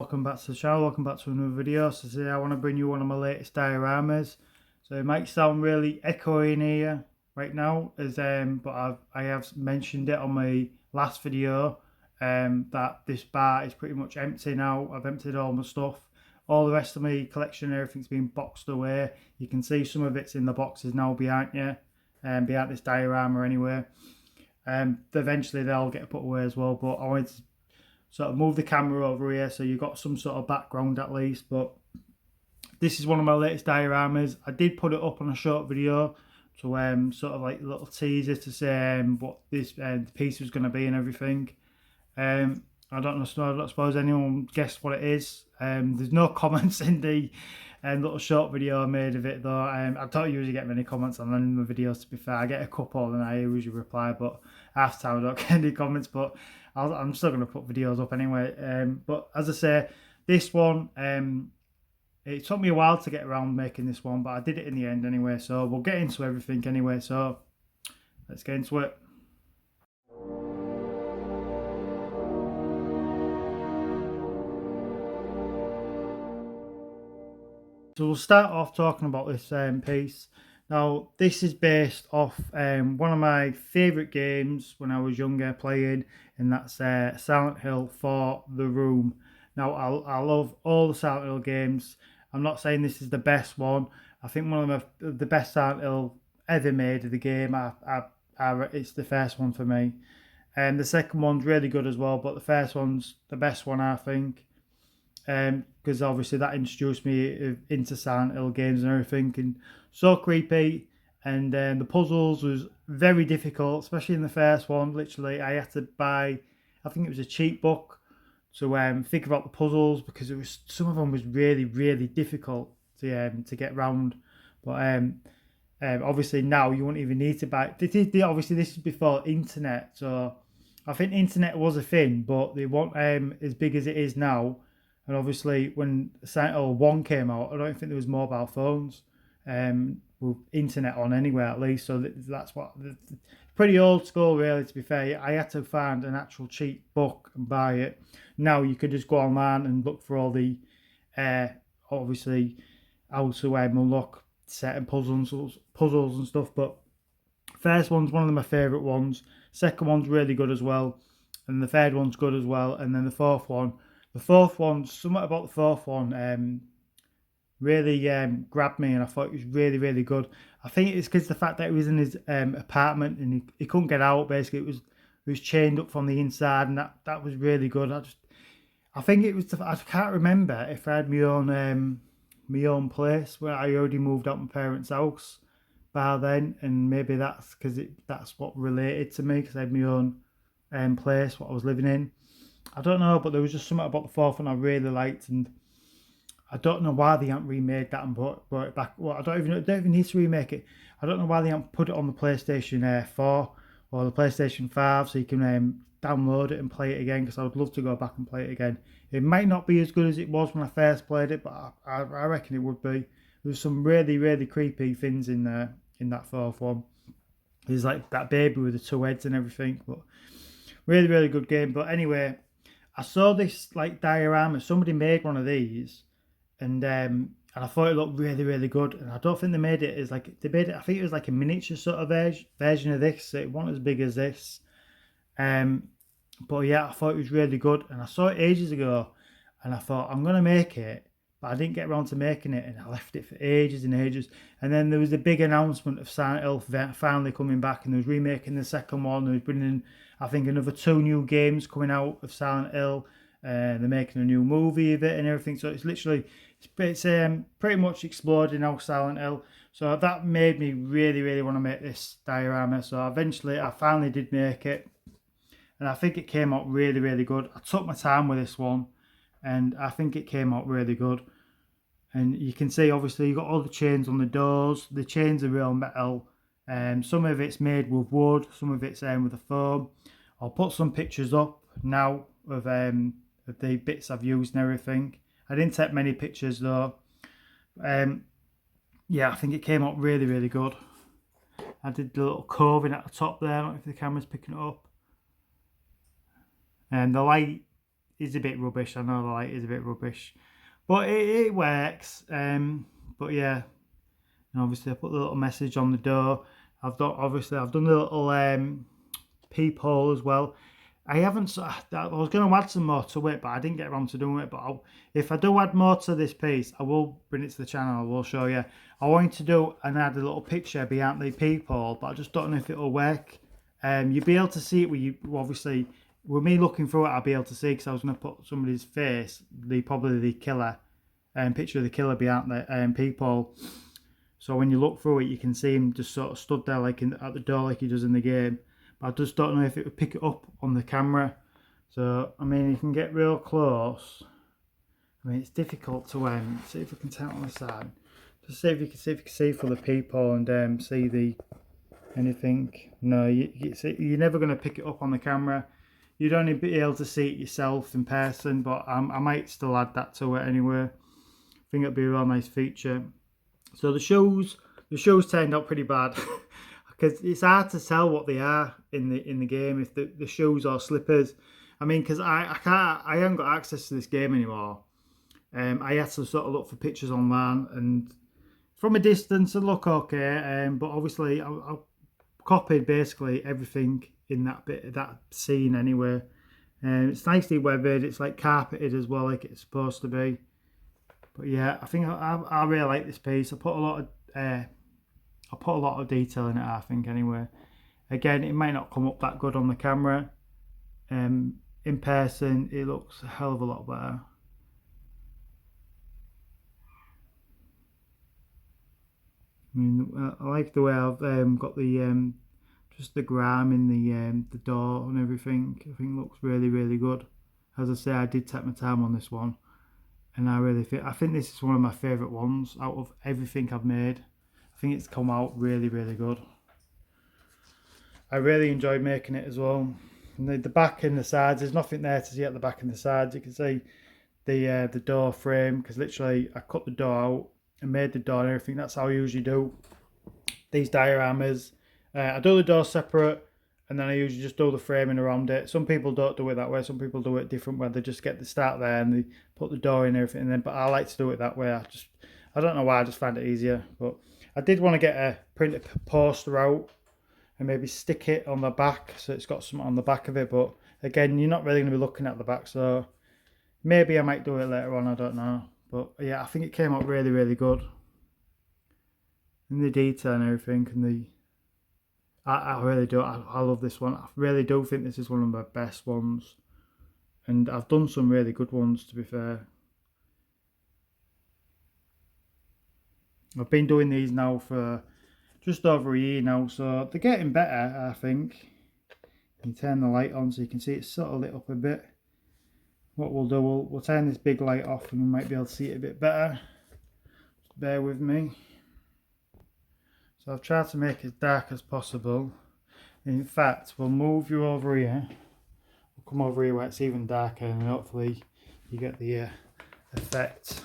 Welcome back to the channel, welcome back to another video. So today I want to bring you one of my latest dioramas. So it might sound really echoey in here right now, but I have mentioned it on my last video that this bar is pretty much empty now. I've emptied all my stuff. All the rest of my collection, everything's been boxed away. You can see some of it's in the boxes now behind you, behind this diorama anyway. Eventually they'll get put away as well, but I wanted to sort of move the camera over here so you've got some sort of background at least. But this is one of my latest dioramas. I did put it up on a short video to sort of like a little teaser to say what this piece was going to be and everything. I don't suppose anyone guessed what it is. There's no comments in the little short video I made of it though. I don't usually get many comments on any of my videos, to be fair. I get a couple and I usually reply, but half the time I don't get any comments, but I'm still going to put videos up anyway. But as I say, this one, it took me a while to get around making this one, but I did it in the end anyway, so we'll get into everything anyway, so let's get into it. So we'll start off talking about this piece. Now, this is based off one of my favourite games when I was younger playing, and that's Silent Hill for the Room. Now, I love all the Silent Hill games. I'm not saying this is the best one. I think one of the best Silent Hill ever made of the game. It's the first one for me. And the second one's really good as well, but the first one's the best one, I think. Because obviously that introduced me into Silent Hill games and everything, and so creepy. And the puzzles was very difficult, especially in the first one. Literally, I had to buy, I think it was a cheat book to figure out the puzzles, because it was, some of them was really difficult to get round. But obviously now you won't even need to buy. Obviously this is before internet, so I think internet was a thing, but they weren't as big as it is now. And obviously, when Silent Hill 1 came out, I don't think there was mobile phones with internet on anywhere, at least. So that's what, pretty old school, really, to be fair. I had to find an actual cheap book and buy it. Now you could just go online and look for all the, obviously, how to unlock certain puzzles and stuff. But first one's one of my favourite ones. Second one's really good as well. And the third one's good as well. And then the fourth one. The fourth one, something about the fourth one really grabbed me, and I thought it was really good. I think it's because the fact that he was in his apartment and he couldn't get out. Basically, it was chained up from the inside, and that was really good. I think it was. I can't remember if I had my own place where I already moved out my parents' house by then, and maybe that's because that's what related to me, because I had my own place what I was living in. I don't know, but there was just something about the fourth one I really liked, and I don't know why they haven't remade that and brought it back. Well, I don't even need to remake it. I don't know why they haven't put it on the PlayStation 4 or the PlayStation 5 so you can download it and play it again, because I would love to go back and play it again. It might not be as good as it was when I first played it, but I reckon it would be. There's some really creepy things in there, in that fourth one. There's like that baby with the two heads and everything, but really good game. But anyway, I saw this like diorama. Somebody made one of these, and I thought it looked really good. And I don't think they made it as like they made it. I think it was like a miniature sort of version of this. So it wasn't as big as this. But yeah, I thought it was really good, and I saw it ages ago, and I thought I'm gonna make it, but I didn't get around to making it, and I left it for ages and ages. And then there was the big announcement of Silent Hill finally coming back, and they was remaking the second one. They was bringing, I think, another 2 new games coming out of Silent Hill. They're making a new movie of it and everything. So it's literally, it's pretty much exploding now, Silent Hill. So that made me really want to make this diorama. So eventually, I finally did make it, and I think it came out really good. I took my time with this one, and I think it came out really good. And you can see, obviously, you got all the chains on the doors. The chains are real metal. Some of it's made with wood, some of it's with a foam. I'll put some pictures up now of the bits I've used and everything. I didn't take many pictures though. Yeah, I think it came out really good. I did the little carving at the top there. I don't know if the camera's picking it up. And the light is a bit rubbish. I know the light is a bit rubbish, but it works. But yeah, and obviously I put the little message on the door. I've done the little peephole as well. I haven't. I was going to add some more to it, but I didn't get around to doing it. But if I do add more to this piece, I will bring it to the channel. I will show you. I wanted to do and add a little picture behind the peephole, but I just don't know if it'll work. You'll be able to see it with you. Obviously, with me looking through it, I'll be able to see because I was going to put somebody's face, probably the killer, picture of the killer behind the peephole. So when you look through it, you can see him just sort of stood there like at the door, like he does in the game. But I just don't know if it would pick it up on the camera. So, I mean, you can get real close. I mean, it's difficult to see if we can tell on the side. Just see if you can see for the people and see anything. No, you're never going to pick it up on the camera. You'd only be able to see it yourself in person, but I might still add that to it anyway. I think it'll be a real nice feature. So the shoes turned out pretty bad. Because it's hard to tell what they are in the game, if the shoes or slippers. I mean, because I haven't got access to this game anymore. I had to sort of look for pictures online, and from a distance it look okay. But obviously I copied basically everything in that scene anyway. It's nicely weathered. It's like carpeted as well, like it's supposed to be. But yeah, I think I really like this piece. I put a lot of detail in it, I think, anyway. Again, it might not come up that good on the camera. In person, it looks a hell of a lot better. I mean, I like the way I've got the just the grime in the door and everything. I think it looks really, really good. As I say, I did take my time on this one, and I think this is one of my favourite ones out of everything I've made. I think it's come out really, really good. I really enjoyed making it as well. And the back and the sides, there's nothing there to see at the back and the sides. You can see the door frame, because literally I cut the door out and made the door and everything. That's how I usually do these dioramas. I do the door separate, and then I usually just do the framing around it. Some people don't do it that way. Some people do it different, where they just get the start there and they put the door in and everything. And then, but I like to do it that way. I don't know why. I just find it easier. But I did want to get a printed poster out and maybe stick it on the back, so it's got something on the back of it. But again, you're not really going to be looking at the back, so maybe I might do it later on. I don't know. But yeah, I think it came out really, really good. And the detail and everything, and I really do. I love this one. I really do think this is one of my best ones. And I've done some really good ones, to be fair. I've been doing these now for just over a year now, so they're getting better, I think. You turn the light on so you can see it's sort of lit up a bit. What we'll do, we'll turn this big light off and we might be able to see it a bit better. Just bear with me. So I've tried to make it as dark as possible. In fact, we'll move you over here. We'll come over here where it's even darker, and hopefully you get the effect.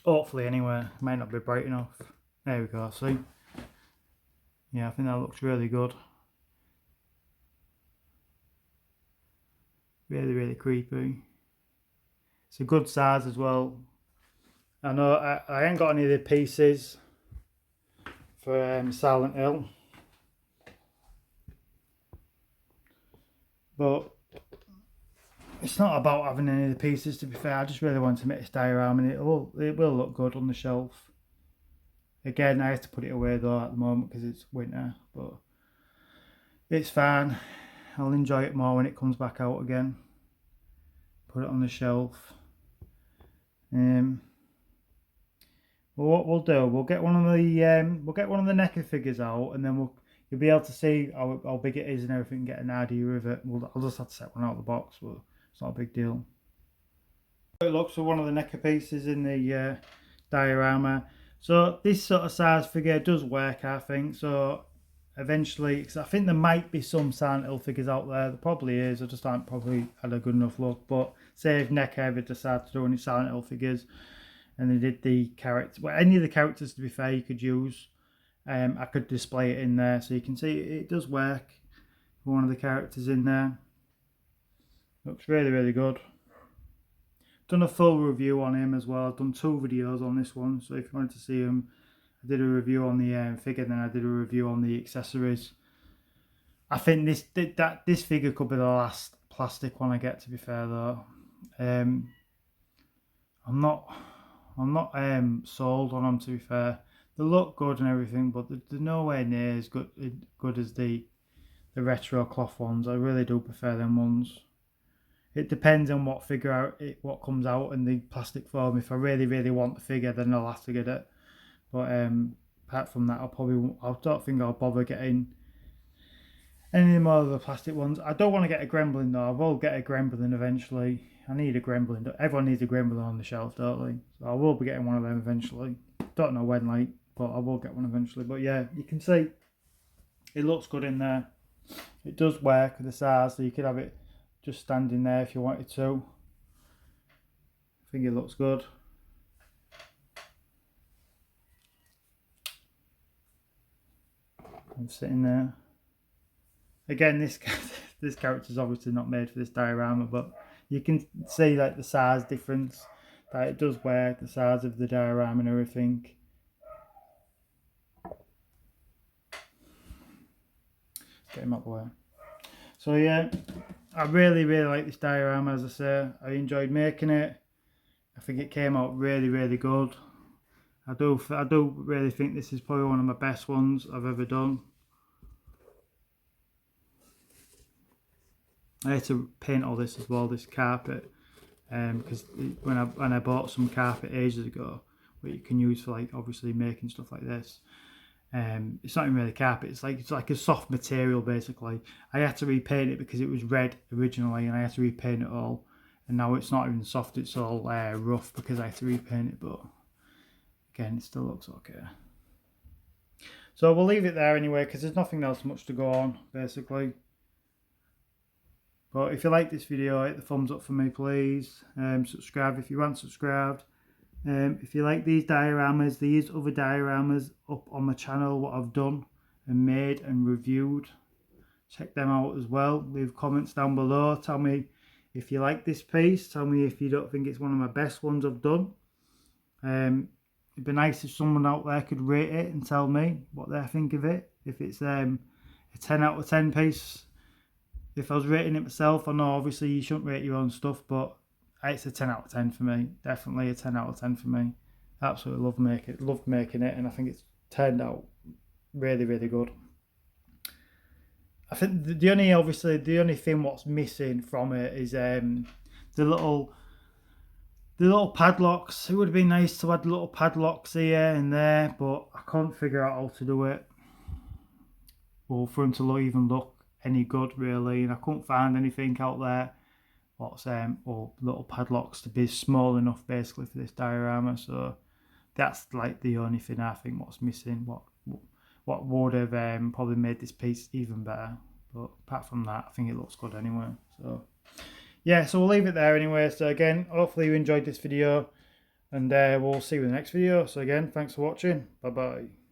Hopefully anyway, it might not be bright enough. There we go, see? Yeah, I think that looks really good. Really, really creepy. It's a good size as well. I know I ain't got any of the pieces for Silent Hill, but it's not about having any of the pieces, to be fair. I just really want to make this diorama, and it will look good on the shelf. Again, I have to put it away though at the moment because it's winter, but it's fine. I'll enjoy it more when it comes back out again. Put it on the shelf. Well, what we'll do, we'll get one of the NECA figures out, and then you'll be able to see how big it is and everything, and get an idea of it. I'll just have to set one out of the box, but it's not a big deal. It looks for one of the NECA pieces in the diorama. So this sort of size figure does work, I think. So eventually, because I think there might be some Silent Hill figures out there. There probably is. I just haven't probably had a good enough look. But say if NECA ever decide to do any Silent Hill figures, and they did the character, well, any of the characters, to be fair, you could use. I could display it in there, so you can see it does work for one of the characters in there. Looks really, really good. Done a full review on him as well. I've done 2 videos on this one, so if you wanted to see him, I did a review on the figure, then I did a review on the accessories. I think this figure could be the last plastic one I get, to be fair though. I'm not sold on them, to be fair. They look good and everything, but they're nowhere near as good as the retro cloth ones. I really do prefer them ones. It depends on what what comes out in the plastic form. If I really, really want the figure, then I'll have to get it. But apart from that, I don't think I'll bother getting any more of the plastic ones. I don't want to get a Gremlin though. I will get a Gremlin eventually. I need a Gremlin. Everyone needs a Gremlin on the shelf, don't they? So I will be getting one of them eventually. Don't know when, like, but I will get one eventually. But yeah, you can see it looks good in there. It does work with the size, so you could have it just standing there if you wanted to. I think it looks good. I'm sitting there. Again, this character's obviously not made for this diorama, but you can see like the size difference. That it does work, the size of the diorama and everything. Get him out the way. So yeah, I really, really like this diorama, as I say. I enjoyed making it. I think it came out really, really good. I do really think this is probably one of my best ones I've ever done. I had to paint all this as well, this carpet, because when I bought some carpet ages ago, what you can use for like obviously making stuff like this. It's not even really carpet. It's like a soft material basically. I had to repaint it because it was red originally, and I had to repaint it all. And now it's not even soft. It's all rough because I had to repaint it. But again, it still looks okay. So we'll leave it there anyway because there's nothing else much to go on basically. But if you like this video, hit the thumbs up for me, please. Subscribe if you aren't subscribed. If you like these dioramas, there is other dioramas up on my channel, what I've done and made and reviewed. Check them out as well. Leave comments down below. Tell me if you like this piece. Tell me if you don't think it's one of my best ones I've done. It'd be nice if someone out there could rate it and tell me what they think of it. If it's a 10 out of 10 piece. If I was rating it myself, I know obviously you shouldn't rate your own stuff, but it's a 10 out of 10 for me. Definitely a 10 out of 10 for me. Absolutely loved making it, and I think it's turned out really, really good. I think the only thing what's missing from it is the little padlocks. It would have been nice to add little padlocks here and there, but I can't figure out how to do it, or for them to even look any good really, and I couldn't find anything out there what's or little padlocks to be small enough basically for this diorama. So that's like the only thing I think what's missing, what would have probably made this piece even better. But apart from that, I think it looks good anyway. So yeah, so we'll leave it there anyway. So again, hopefully you enjoyed this video, and we'll see you in the next video. So again, thanks for watching. Bye bye.